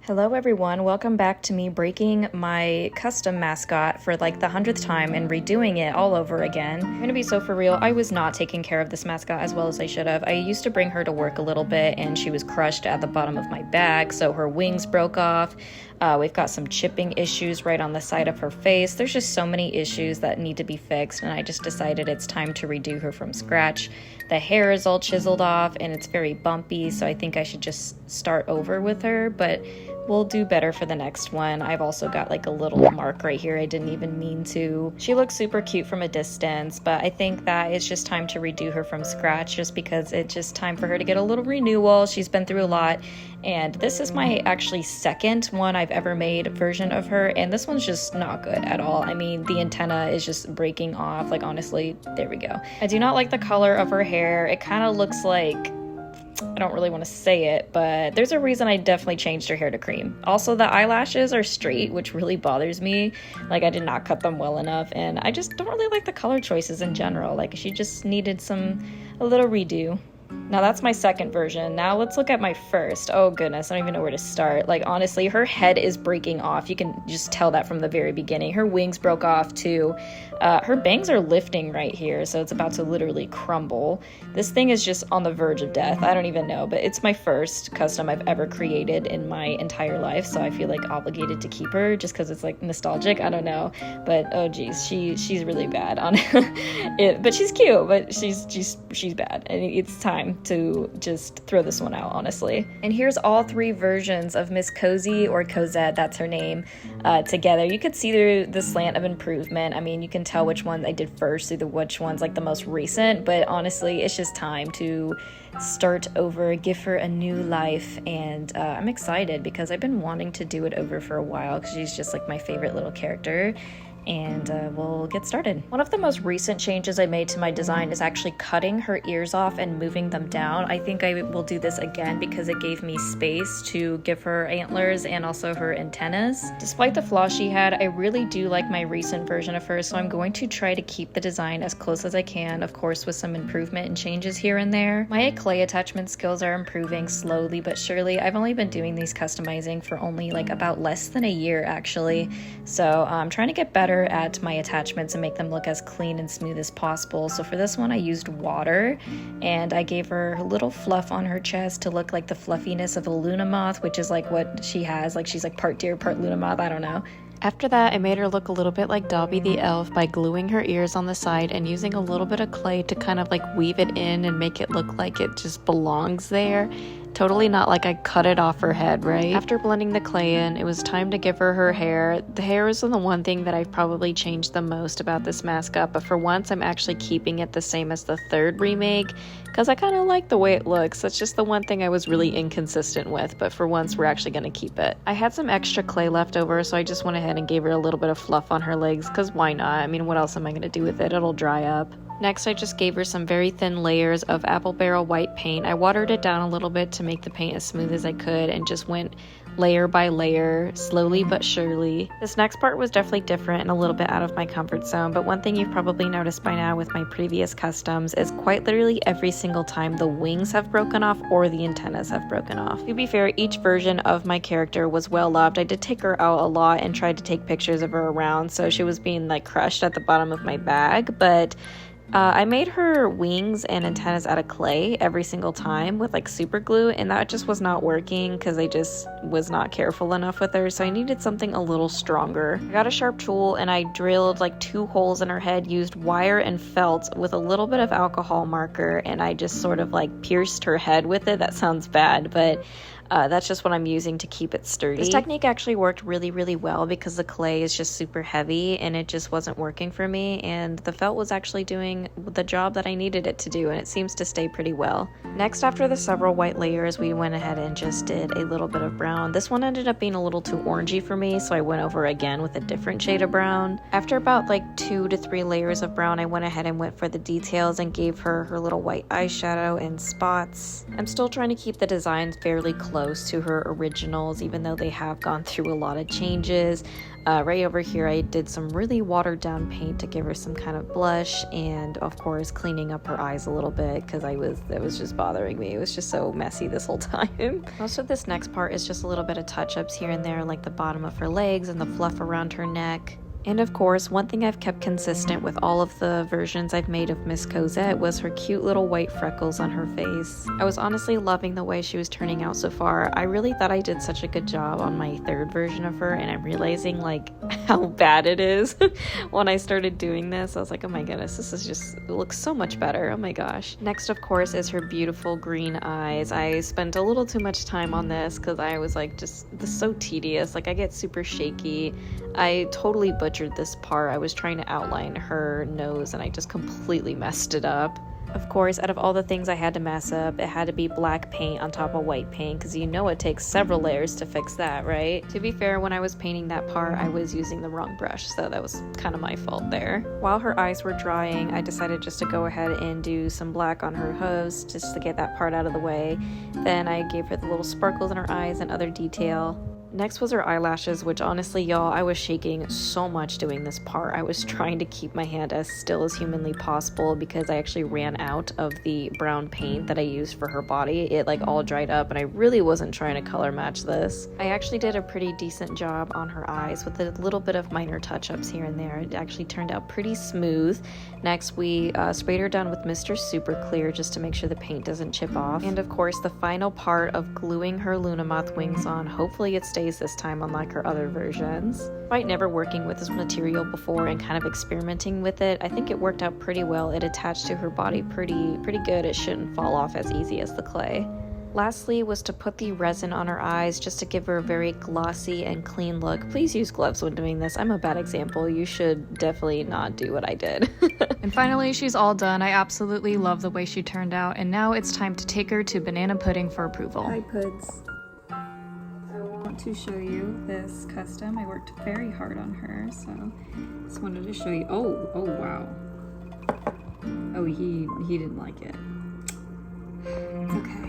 Hello everyone, welcome back to me breaking my custom mascot for like the 100th time and redoing it all over again. I'm gonna be so for real, I was not taking care of this mascot as well as I should have. I used to bring her to work a little bit and she was crushed at the bottom of my bag, so her wings broke off. We've got some chipping issues right on the side of her face. There's just so many issues that need to be fixed, and I just decided it's time to redo her from scratch. The hair is all chiseled off and it's very bumpy, so I think I should just start over with her, but we'll do better for the next one. I've also got like a little mark right here. I didn't even mean to. She looks super cute from a distance, but I think that it's just time to redo her from scratch just because it's just time for her to get a little renewal. She's been through a lot, and this is my actually second one I've ever made version of her, and this one's just not good at all. I mean, the antenna is just breaking off. Like, honestly, there we go. I do not like the color of her hair. It kind of looks like, I don't really want to say it, but there's a reason I definitely changed her hair to cream. Also, the eyelashes are straight, which really bothers me. Like, I did not cut them well enough, and I just don't really like the color choices in general. Like, she just needed a little redo. Now that's my second version. Now let's look at my first. Oh goodness, I don't even know where to start. Like, honestly, her head is breaking off. You can just tell that from the very beginning. Her wings broke off too. Her bangs are lifting right here, so it's about to literally crumble. This thing is just on the verge of death. I don't even know, but it's my first custom I've ever created in my entire life, so I feel like obligated to keep her just because it's like nostalgic. I don't know, but oh geez, she's really bad on it. But she's cute, but she's bad, and it's time to just throw this one out, honestly. And here's all three versions of Miss Cozy, or Cosette, that's her name, together. You could see through the slant of improvement. I mean, you can tell which one I did first through which one's like the most recent, but honestly, it's just time to start over, give her a new life, and I'm excited because I've been wanting to do it over for a while because she's just like my favorite little character. And we'll get started. One of the most recent changes I made to my design is actually cutting her ears off and moving them down. I think I will do this again because it gave me space to give her antlers and also her antennas. Despite the flaws she had, I really do like my recent version of her, so I'm going to try to keep the design as close as I can, of course with some improvement and changes here and there. My clay attachment skills are improving slowly but surely. I've only been doing these customizing for only like about less than a year actually, so I'm trying to get better at my attachments and make them look as clean and smooth as possible. So for this one I used water, and I gave her a little fluff on her chest to look like the fluffiness of a Luna moth, which is like what she has. Like, she's like part deer, part Luna moth, I don't know. After that, I made her look a little bit like Dobby the elf by gluing her ears on the side and using a little bit of clay to kind of like weave it in and make it look like it just belongs there. Totally not like I cut it off her head, right? After blending the clay in, it was time to give her hair. The hair is the one thing that I've probably changed the most about this mascot, but for once I'm actually keeping it the same as the third remake because I kind of like the way it looks. That's just the one thing I was really inconsistent with, but for once we're actually going to keep it. I had some extra clay left over, so I just went ahead and gave her a little bit of fluff on her legs because why not? I mean, what else am I going to do with it? It'll dry up. Next, I just gave her some very thin layers of apple barrel white paint. I watered it down a little bit to make the paint as smooth as I could and just went layer by layer, slowly but surely. This next part was definitely different and a little bit out of my comfort zone, but one thing you've probably noticed by now with my previous customs is quite literally every single time the wings have broken off or the antennas have broken off. To be fair, each version of my character was well loved. I did take her out a lot and tried to take pictures of her around, so she was being like crushed at the bottom of my bag, but I made her wings and antennas out of clay every single time with like super glue, and that just was not working because I just was not careful enough with her, so I needed something a little stronger. I got a sharp tool and I drilled like 2 holes in her head, used wire and felt with a little bit of alcohol marker, and I just sort of like pierced her head with it. That sounds bad, but that's just what I'm using to keep it sturdy. This technique actually worked really, really well because the clay is just super heavy and it just wasn't working for me, and the felt was actually doing the job that I needed it to do, and it seems to stay pretty well. Next, after the several white layers, we went ahead and just did a little bit of brown. This one ended up being a little too orangey for me, so I went over again with a different shade of brown. After about like 2 to 3 layers of brown, I went ahead and went for the details and gave her little white eyeshadow and spots. I'm still trying to keep the designs fairly close close to her originals, even though they have gone through a lot of changes. Right over here I did some really watered down paint to give her some kind of blush, and of course cleaning up her eyes a little bit because it was just bothering me. It was just so messy this whole time. Most of this next part is just a little bit of touch-ups here and there, like the bottom of her legs and the fluff around her neck. And of course, one thing I've kept consistent with all of the versions I've made of Miss Cosette was her cute little white freckles on her face. I was honestly loving the way she was turning out so far. I really thought I did such a good job on my third version of her, and I'm realizing like how bad it is. When I started doing this, I was like, oh my goodness, it looks so much better. Oh my gosh. Next, of course, is her beautiful green eyes. I spent a little too much time on this because I was like, this is so tedious. Like I get super shaky. I totally butchered this part. I was trying to outline her nose and I just completely messed it up. Of course, out of all the things I had to mess up, it had to be black paint on top of white paint, because you know it takes several layers to fix that, right? To be fair, when I was painting that part, I was using the wrong brush, so that was kind of my fault there. While her eyes were drying, I decided just to go ahead and do some black on her hooves, just to get that part out of the way. Then I gave her the little sparkles in her eyes and other detail. Next was her eyelashes, which honestly, y'all, I was shaking so much doing this part. I was trying to keep my hand as still as humanly possible because I actually ran out of the brown paint that I used for her body. It like all dried up and I really wasn't trying to color match this. I actually did a pretty decent job on her eyes with a little bit of minor touch-ups here and there. It actually turned out pretty smooth. Next, we sprayed her down with Mr. Super Clear just to make sure the paint doesn't chip off. And of course, the final part of gluing her Luna Moth wings on. Hopefully it stays this time, unlike her other versions. Despite never working with this material before and kind of experimenting with it, I think it worked out pretty well. It attached to her body pretty good. It shouldn't fall off as easy as the clay. Lastly was to put the resin on her eyes just to give her a very glossy and clean look. Please use gloves when doing this. I'm a bad example. You should definitely not do what I did. And finally, she's all done. I absolutely love the way she turned out, and now it's time to take her to Banana Pudding for approval. Hi, Puds. To show you this custom. I worked very hard on her, so just wanted to show you. Oh wow. Oh, he didn't like it. It's okay.